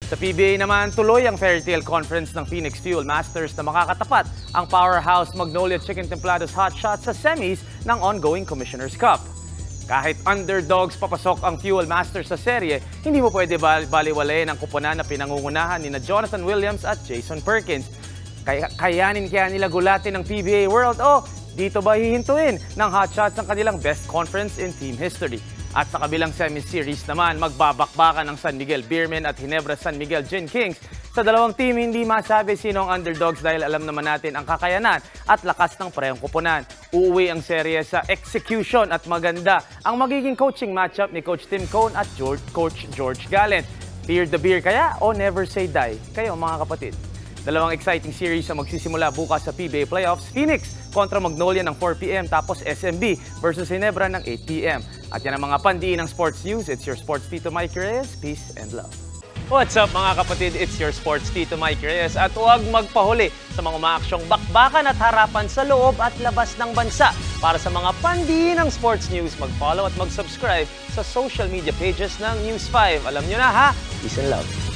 Sa PBA naman, tuloy ang fairy tale conference ng Phoenix Fuel Masters na makakatapat ang powerhouse Magnolia Chicken Templados Hotshot sa semis ng ongoing Commissioner's Cup. Kahit underdogs papasok ang Fuel Masters sa serye, hindi mo pwede baliwalayin ang kuponan na pinangungunahan ni Jonathan Williams at Jason Perkins. Kayanin kaya nila gulatin ng PBA World o dito ba hihintuin ng hotshots ang kanilang best conference in team history? At sa kabilang semi-series naman, magbabakbakan ng San Miguel Beermen at Ginebra San Miguel Gin Kings. Sa dalawang team, hindi masabi sino ang underdogs dahil alam naman natin ang kakayanan at lakas ng parehong kuponan. Uuwi ang serye sa execution at maganda ang magiging coaching matchup ni Coach Tim Cone at Coach George Gallant. Fear the beer kaya o never say die? Kayo mga kapatid. Dalawang exciting series ang magsisimula bukas sa PBA Playoffs. Phoenix kontra Magnolia ng 4 p.m. tapos SMB versus Ginebra ng 8 p.m. At yan ang mga pandiin ng sports news. It's your sports Tito Mike Reyes. Peace and love. What's up mga kapatid? It's your sports Tito Mike Reyes. At huwag magpahuli sa mga umaaksyong bakbakan at harapan sa loob at labas ng bansa. Para sa mga pandiin ng sports news, mag-follow at mag-subscribe sa social media pages ng News 5. Alam nyo na ha? Peace and love.